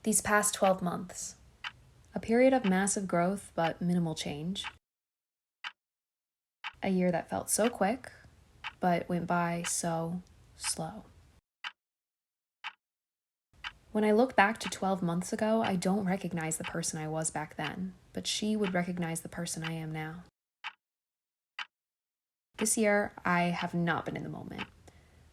These past 12 months, a period of massive growth but minimal change. A year that felt so quick, but went by so slow. When I look back to 12 months ago, I don't recognize the person I was back then, but she would recognize the person I am now. This year, I have not been in the moment.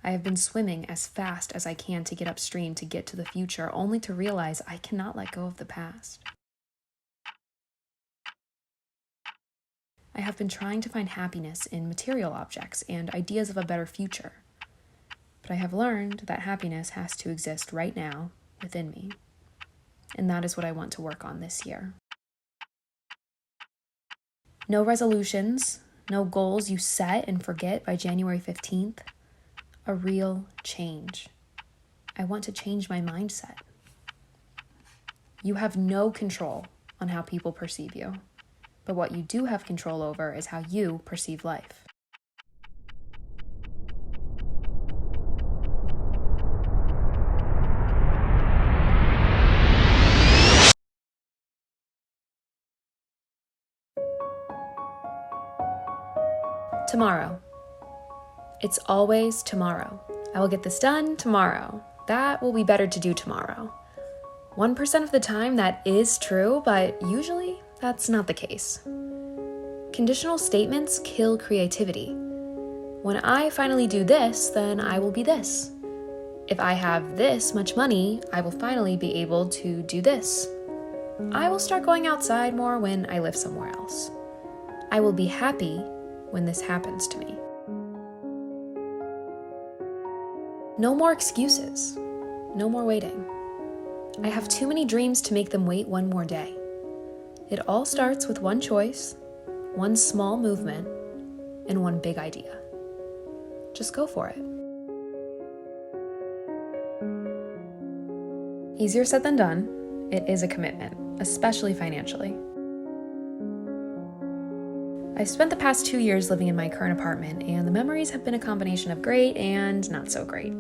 I have been swimming as fast as I can to get upstream to get to the future, only to realize I cannot let go of the past. I have been trying to find happiness in material objects and ideas of a better future. But I have learned that happiness has to exist right now within me. And that is what I want to work on this year. No resolutions, no goals you set and forget by January 15th. A real change. I want to change my mindset. You have no control on how people perceive you, but what you do have control over is how you perceive life. Tomorrow. It's always tomorrow. I will get this done tomorrow. That will be better to do tomorrow. 1% of the time that is true, but usually that's not the case. Conditional statements kill creativity. When I finally do this, then I will be this. If I have this much money, I will finally be able to do this. I will start going outside more when I live somewhere else. I will be happy when this happens to me. No more excuses. No more waiting. I have too many dreams to make them wait one more day. It all starts with one choice, one small movement, and one big idea. Just go for it. Easier said than done. It is a commitment, especially financially. I've spent the past 2 years living in my current apartment, and the memories have been a combination of great and not so great.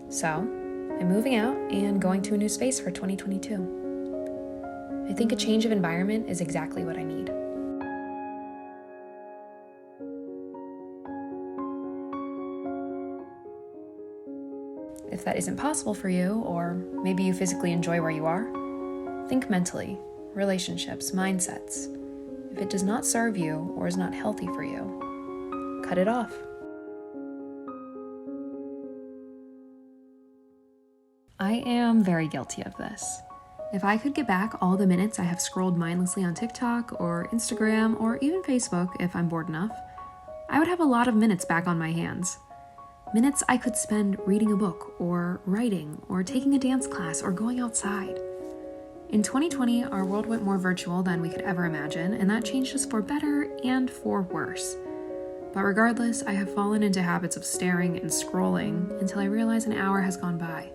So, I'm moving out and going to a new space for 2022. I think a change of environment is exactly what I need. If that isn't possible for you, or maybe you physically enjoy where you are, think mentally, relationships, mindsets. If it does not serve you or is not healthy for you, cut it off. I am very guilty of this. If I could get back all the minutes I have scrolled mindlessly on TikTok or Instagram or even Facebook if I'm bored enough, I would have a lot of minutes back on my hands. Minutes I could spend reading a book or writing or taking a dance class or going outside. In 2020, our world went more virtual than we could ever imagine, and that changed us for better and for worse. But regardless, I have fallen into habits of staring and scrolling until I realize an hour has gone by.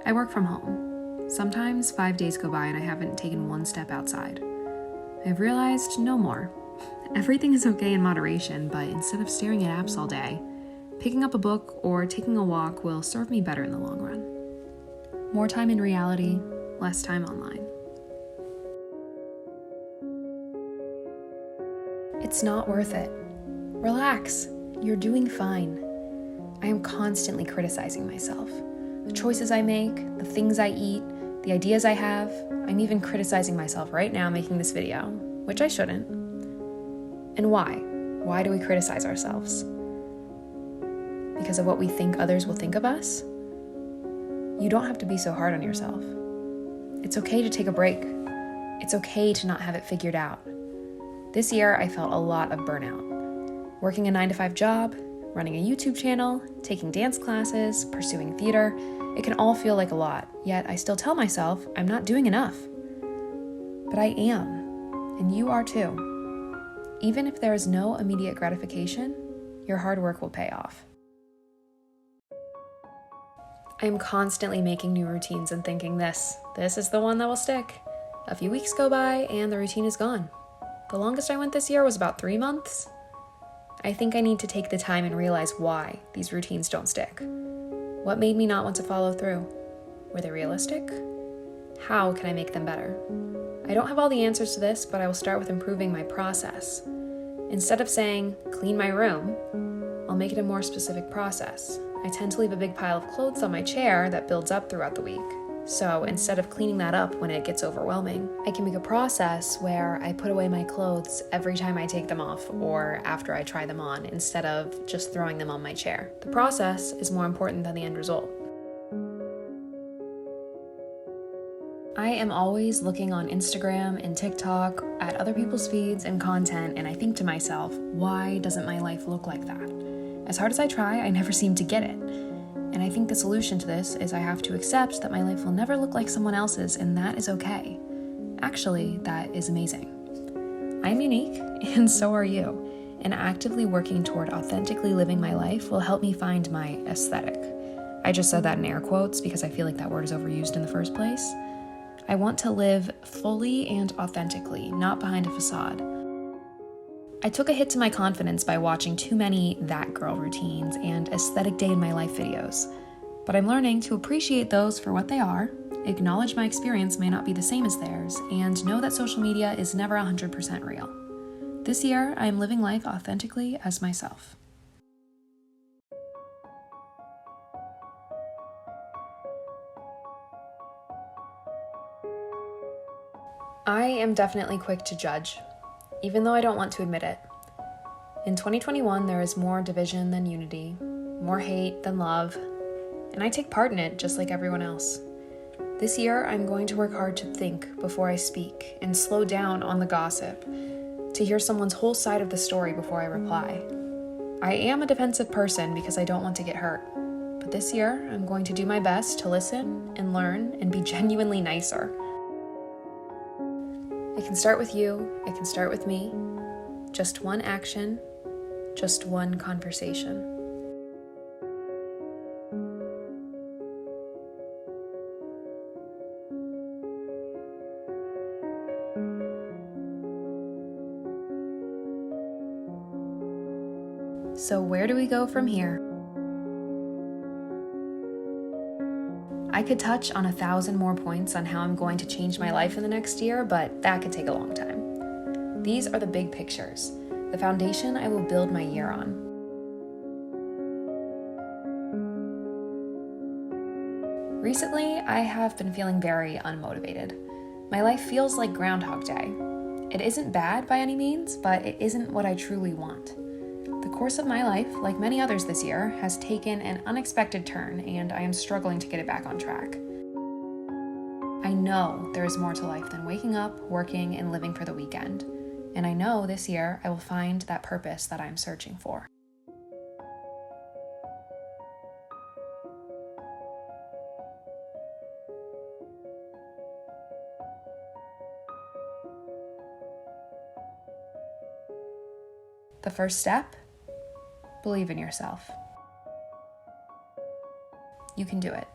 I work from home. Sometimes 5 days go by and I haven't taken one step outside. I've realized no more. Everything is okay in moderation, but instead of staring at apps all day, picking up a book or taking a walk will serve me better in the long run. More time in reality, less time online. It's not worth it. Relax. You're doing fine. I am constantly criticizing myself. The choices I make, the things I eat, the ideas I have. I'm even criticizing myself right now making this video, which I shouldn't. And why? Why do we criticize ourselves? Because of what we think others will think of us? You don't have to be so hard on yourself. It's okay to take a break. It's okay to not have it figured out. This year, I felt a lot of burnout. Working a 9-to-5 job, running a YouTube channel, taking dance classes, pursuing theater, it can all feel like a lot, yet I still tell myself I'm not doing enough. But I am, and you are too. Even if there is no immediate gratification, your hard work will pay off. I am constantly making new routines and thinking this is the one that will stick. A few weeks go by and the routine is gone. The longest I went this year was about 3 months. I think I need to take the time and realize why these routines don't stick. What made me not want to follow through? Were they realistic? How can I make them better? I don't have all the answers to this, but I will start with improving my process. Instead of saying, clean my room, I'll make it a more specific process. I tend to leave a big pile of clothes on my chair that builds up throughout the week. So instead of cleaning that up when it gets overwhelming, I can make a process where I put away my clothes every time I take them off or after I try them on, instead of just throwing them on my chair. The process is more important than the end result. I am always looking on Instagram and TikTok at other people's feeds and content, and I think to myself, why doesn't my life look like that? As hard as I try, I never seem to get it. And I think the solution to this is I have to accept that my life will never look like someone else's, and that is okay. Actually, that is amazing. I'm unique, and so are you. And actively working toward authentically living my life will help me find my aesthetic. I just said that in air quotes because I feel like that word is overused in the first place. I want to live fully and authentically, not behind a facade. I took a hit to my confidence by watching too many that girl routines and aesthetic day in my life videos, but I'm learning to appreciate those for what they are, acknowledge my experience may not be the same as theirs, and know that social media is never 100% real. This year, I am living life authentically as myself. I am definitely quick to judge, even though I don't want to admit it. In 2021, there is more division than unity, more hate than love, and I take part in it just like everyone else. This year, I'm going to work hard to think before I speak and slow down on the gossip, to hear someone's whole side of the story before I reply. I am a defensive person because I don't want to get hurt, but this year, I'm going to do my best to listen and learn and be genuinely nicer. It can start with you, it can start with me. Just one action, just one conversation. So where do we go from here? I could touch on 1,000 more points on how I'm going to change my life in the next year, but that could take a long time. These are the big pictures, the foundation I will build my year on. Recently, I have been feeling very unmotivated. My life feels like Groundhog Day. It isn't bad by any means, but it isn't what I truly want. The course of my life, like many others this year, has taken an unexpected turn, and I am struggling to get it back on track. I know there is more to life than waking up, working, and living for the weekend. And I know this year I will find that purpose that I'm searching for. The first step? Believe in yourself. You can do it.